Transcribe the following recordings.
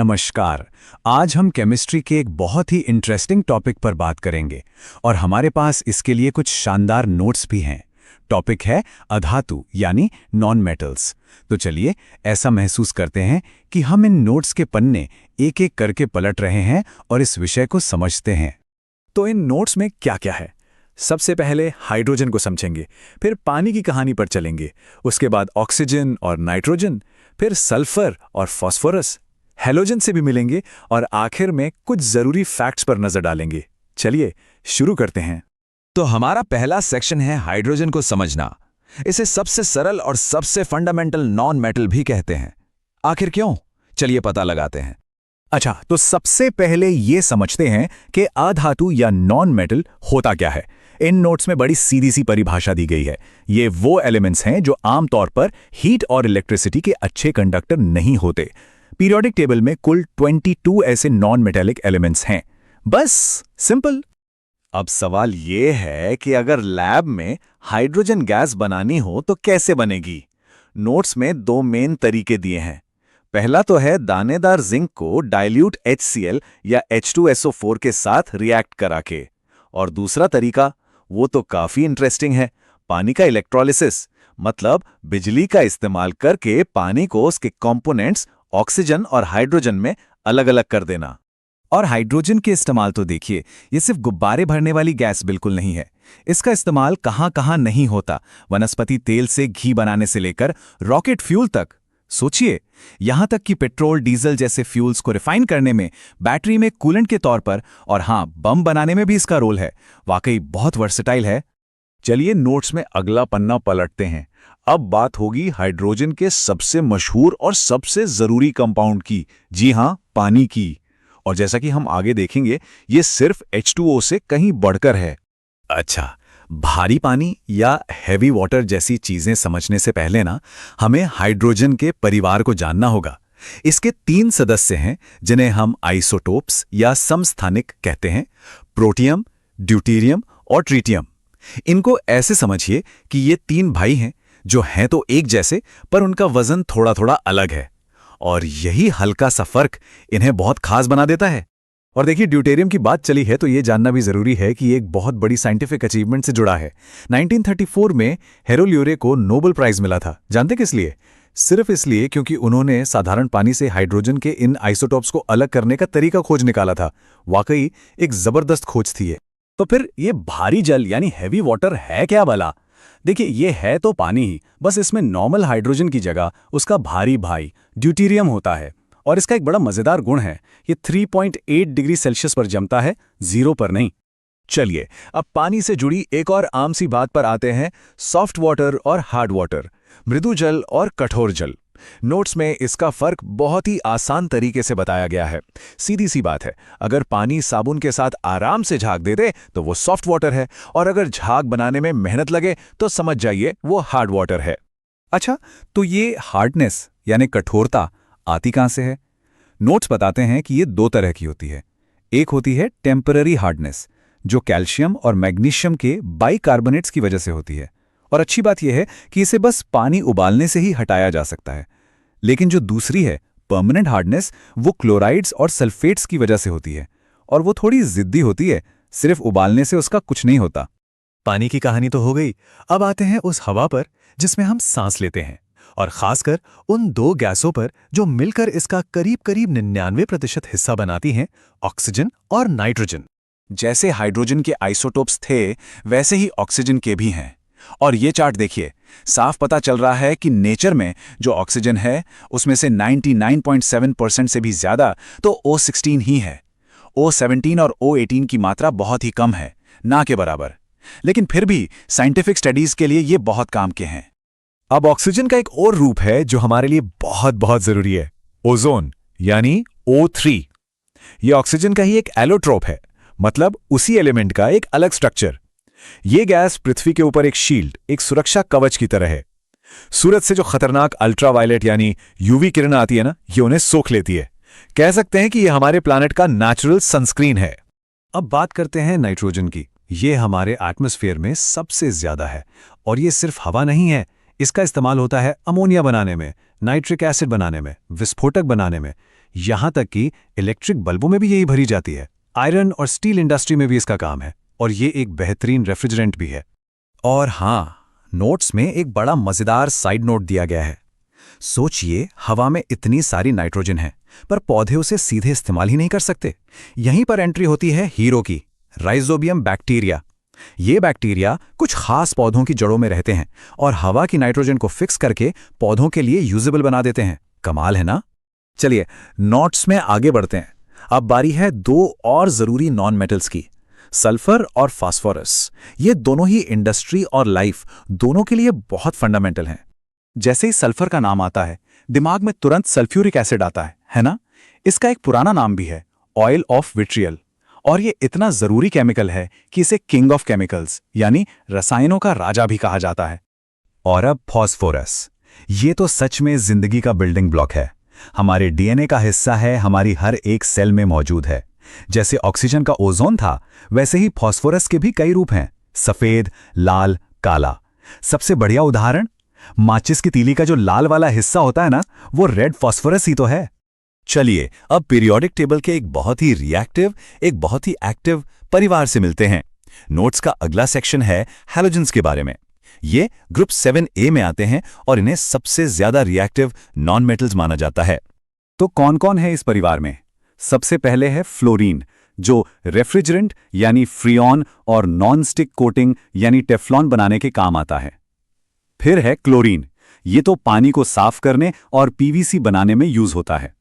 नमस्कार। आज हम केमिस्ट्री के एक बहुत ही इंटरेस्टिंग टॉपिक पर बात करेंगे और हमारे पास इसके लिए कुछ शानदार नोट्स भी हैं। टॉपिक है अधातु यानी नॉन मेटल्स। तो चलिए ऐसा महसूस करते हैं कि हम इन नोट्स के पन्ने एक एक करके पलट रहे हैं और इस विषय को समझते हैं। तो इन नोट्स में क्या क्या है? सबसे पहले हाइड्रोजन को समझेंगे, फिर पानी की कहानी पर चलेंगे, उसके बाद ऑक्सीजन और नाइट्रोजन, फिर सल्फर और फास्फोरस, हैलोजन से भी मिलेंगे और आखिर में कुछ जरूरी फैक्ट्स पर नजर डालेंगे। चलिए शुरू करते हैं। तो हमारा पहला सेक्शन है हाइड्रोजन को समझना। इसे सबसे सरल और सबसे फंडामेंटल नॉन मेटल भी कहते हैं। आखिर क्यों? चलिए पता लगाते हैं। अच्छा, तो सबसे पहले ये समझते हैं कि अधातु या नॉन मेटल होता क्या है। इन नोट्स में बड़ी सीधी सी परिभाषा दी गई है। ये वो एलिमेंट्स हैं जो आमतौर पर हीट और इलेक्ट्रिसिटी के अच्छे कंडक्टर नहीं होते। पीरियोडिक टेबल में कुल 22 ऐसे नॉन मेटेलिक एलिमेंट्स हैं। बस सिंपल। अब सवाल ये है कि अगर लैब में हाइड्रोजन गैस बनानी हो तो कैसे बनेगी? नोट्स में दो मेन तरीके दिए हैं। पहला तो है दानेदार जिंक को डाइल्यूट HCl या H2SO4 के साथ रिएक्ट करा के, और दूसरा तरीका वो तो काफी इंटरेस्टिंग है, पानी का इलेक्ट्रोलिसिस, मतलब बिजली का इस्तेमाल करके पानी को उसके कंपोनेंट्स ऑक्सीजन और हाइड्रोजन में अलग अलग कर देना। और हाइड्रोजन के इस्तेमाल तो देखिए, ये सिर्फ गुब्बारे भरने वाली गैस बिल्कुल नहीं है। इसका इस्तेमाल कहां कहां नहीं होता। वनस्पति तेल से घी बनाने से लेकर रॉकेट फ्यूल तक। सोचिए, यहां तक कि पेट्रोल डीजल जैसे फ्यूल्स को रिफाइन करने में, बैटरी में कूलेंट के तौर पर, और हां, बम बनाने में भी इसका रोल है। वाकई बहुत वर्सेटाइल है। चलिए नोट्स में अगला पन्ना पलटते हैं। अब बात होगी हाइड्रोजन के सबसे मशहूर और सबसे जरूरी कंपाउंड की। जी हां, पानी की। और जैसा कि हम आगे देखेंगे, ये सिर्फ H2O से कहीं बढ़कर है। अच्छा, भारी पानी या हैवी वाटर जैसी चीजें समझने से पहले ना, हमें हाइड्रोजन के परिवार को जानना होगा। इसके 3 सदस्य हैं जिन्हें हम आइसोटोप्स या समस्थानिक कहते हैं: प्रोटियम, ड्यूटेरियम और ट्रिटियम। इनको ऐसे समझिए कि ये 3 भाई हैं जो हैं तो एक जैसे, पर उनका वजन थोड़ा थोड़ा अलग है, और यही हल्का सा फर्क इन्हें बहुत खास बना देता है। और देखिए, ड्यूटेरियम की बात चली है तो ये जानना भी जरूरी है कि ये एक बहुत बड़ी साइंटिफिक अचीवमेंट से जुड़ा है। 1934 में हेरोल्यूरे को नोबेल प्राइज मिला था। जानते किस लिए? सिर्फ इसलिए क्योंकि उन्होंने साधारण पानी से हाइड्रोजन के इन आइसोटॉप्स को अलग करने का तरीका खोज निकाला था। वाकई एक जबरदस्त खोज थी ये। तो फिर ये भारी जल यानी हैवी वाटर है क्या भला? देखिए, ये है तो पानी ही, बस इसमें नॉर्मल हाइड्रोजन की जगह उसका भारी भाई ड्यूटेरियम होता है। और इसका एक बड़ा मजेदार गुण है, ये 3.8 डिग्री सेल्सियस पर जमता है, 0 पर नहीं। चलिए अब पानी से जुड़ी एक और आम सी बात पर आते हैं: सॉफ्ट वाटर और हार्ड वाटर, मृदु जल और कठोर जल। नोट्स में इसका फर्क बहुत ही आसान तरीके से बताया गया है। सीधी सी बात है, अगर पानी साबुन के साथ आराम से झाग दे दे तो वो सॉफ्ट वाटर है, और अगर झाग बनाने में मेहनत लगे तो समझ जाइए वो हार्ड वाटर है। अच्छा, तो ये हार्डनेस यानी कठोरता आती कहां से है? नोट्स बताते हैं कि ये 2 तरह की होती है। एक होती है टेम्पररी हार्डनेस, जो कैल्शियम और मैग्नीशियम के बाइकार्बोनेट्स की वजह से होती है। और अच्छी बात यह है कि इसे बस पानी उबालने से ही हटाया जा सकता है। लेकिन जो दूसरी है परमानेंट हार्डनेस, वो क्लोराइड्स और सल्फेट्स की वजह से होती है, और वो थोड़ी जिद्दी होती है। सिर्फ उबालने से उसका कुछ नहीं होता। पानी की कहानी तो हो गई। अब आते हैं उस हवा पर जिसमें हम सांस लेते हैं, और खासकर उन 2 गैसों पर जो मिलकर इसका करीब करीब 99% हिस्सा बनाती हैं: ऑक्सीजन और नाइट्रोजन। जैसे हाइड्रोजन के आइसोटोप्स थे, वैसे ही ऑक्सीजन के भी हैं। और ये चार्ट देखिए, साफ पता चल रहा है कि नेचर में जो ऑक्सीजन है उसमें से 99.7% से भी ज्यादा तो O16 ही है। O17 और O18 की मात्रा बहुत ही कम है, ना के बराबर। लेकिन फिर भी साइंटिफिक स्टडीज के लिए ये बहुत काम के हैं। अब ऑक्सीजन का एक और रूप है जो हमारे लिए बहुत बहुत जरूरी है: ओजोन यानी O3। ये ऑक्सीजन का ही एक एलोट्रोप है, मतलब उसी एलिमेंट का एक अलग स्ट्रक्चर। ये गैस पृथ्वी के ऊपर एक शील्ड, एक सुरक्षा कवच की तरह है। सूरज से जो खतरनाक अल्ट्रावायलेट यानी यूवी किरण आती है ना, ये उन्हें सोख लेती है। कह सकते हैं कि ये हमारे प्लैनेट का नेचुरल सनस्क्रीन है। अब बात करते हैं नाइट्रोजन की। ये हमारे एटमॉस्फेयर में सबसे ज्यादा है, और ये सिर्फ हवा नहीं है। इसका इस्तेमाल होता है अमोनिया बनाने में, नाइट्रिक एसिड बनाने में, विस्फोटक बनाने में। यहाँ तक कि इलेक्ट्रिक बल्बों में भी यही भरी जाती है। आयरन और स्टील इंडस्ट्री में भी इसका काम है, और ये एक बेहतरीन रेफ्रिजरेंट भी है। और हाँ, नोट्स में एक बड़ा मजेदार साइड नोट दिया गया है। सोचिए, हवा में इतनी सारी नाइट्रोजन है, पर पौधे उसे सीधे इस्तेमाल ही नहीं कर सकते। यहीं पर एंट्री होती है हीरो की, राइजोबियम बैक्टीरिया। ये बैक्टीरिया कुछ खास पौधों की जड़ों में रहते हैं और हवा की नाइट्रोजन को फिक्स करके पौधों के लिए यूजेबल बना देते हैं। कमाल है ना? चलिए नोट्स में आगे बढ़ते हैं। अब बारी है दो और जरूरी नॉन मेटल्स की, सल्फर और फास्फोरस। ये दोनों ही इंडस्ट्री और लाइफ दोनों के लिए बहुत फंडामेंटल हैं। जैसे ही सल्फर का नाम आता है, दिमाग में तुरंत सल्फ्यूरिक एसिड आता है ना? इसका एक पुराना नाम भी है, ऑयल ऑफ विट्रियल। और ये इतना जरूरी केमिकल है कि इसे किंग ऑफ केमिकल्स यानी रसायनों का राजा भी कहा जाता है। और अब फॉस्फोरस, ये तो सच में जिंदगी का बिल्डिंग ब्लॉक है। हमारे डीएनए का हिस्सा है, हमारी हर एक सेल में मौजूद है। जैसे ऑक्सीजन का ओजोन था, वैसे ही फॉस्फोरस के भी कई रूप हैं, सफेद, लाल, काला। सबसे बढ़िया उदाहरण, माचिस की तीली का जो लाल वाला हिस्सा होता है ना, वो रेड फॉस्फोरस ही तो है। चलिए अब पीरियोडिक टेबल के एक बहुत ही रिएक्टिव, एक बहुत ही एक्टिव परिवार से मिलते हैं। नोट्स का अगला सेक्शन है हैलोजेंस के बारे में। ये ग्रुप 7A में आते हैं और इन्हें सबसे ज्यादा रिएक्टिव नॉन मेटल्स माना जाता है। तो कौन कौन है इस परिवार में? सबसे पहले है फ्लोरीन, जो रेफ्रिजरेंट यानी फ्रियॉन और नॉन स्टिक कोटिंग यानी टेफ्लॉन बनाने के काम आता है। फिर है क्लोरीन, ये तो पानी को साफ करने और पीवीसी बनाने में यूज होता है।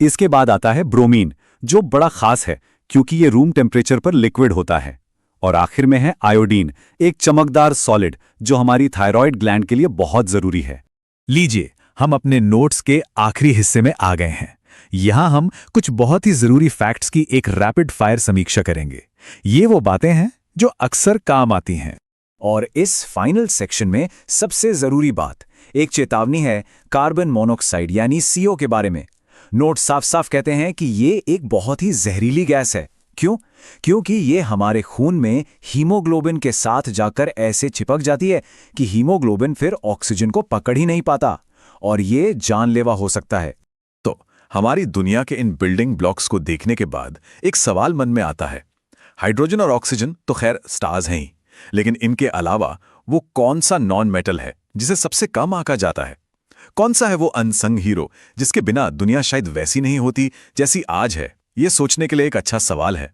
इसके बाद आता है ब्रोमीन, जो बड़ा खास है क्योंकि ये रूम टेम्परेचर पर लिक्विड होता है। और आखिर में है आयोडीन, एक चमकदार सॉलिड जो हमारी थायराइड ग्लैंड के लिए बहुत जरूरी है। लीजिए, हम अपने नोट्स के आखिरी हिस्से में आ गए हैं। यहां हम कुछ बहुत ही जरूरी फैक्ट्स की एक रैपिड फायर समीक्षा करेंगे। ये वो बातें हैं जो अक्सर काम आती हैं। और इस फाइनल सेक्शन में सबसे जरूरी बात, एक चेतावनी है कार्बन मोनोऑक्साइड यानी CO के बारे में। नोट साफ साफ कहते हैं कि ये एक बहुत ही जहरीली गैस है। क्यों? क्योंकि ये हमारे खून में हीमोग्लोबिन के साथ जाकर ऐसे चिपक जाती है कि हीमोग्लोबिन फिर ऑक्सीजन को पकड़ ही नहीं पाता, और ये जानलेवा हो सकता है। तो हमारी दुनिया के इन बिल्डिंग ब्लॉक्स को देखने के बाद एक सवाल मन में आता है। हाइड्रोजन और ऑक्सीजन तो खैर स्टार्स हैं ही, लेकिन इनके अलावा वो कौन सा नॉन मेटल है जिसे सबसे कम आंका जाता है? कौन सा है वो अनसंग हीरो जिसके बिना दुनिया शायद वैसी नहीं होती जैसी आज है? ये सोचने के लिए एक अच्छा सवाल है।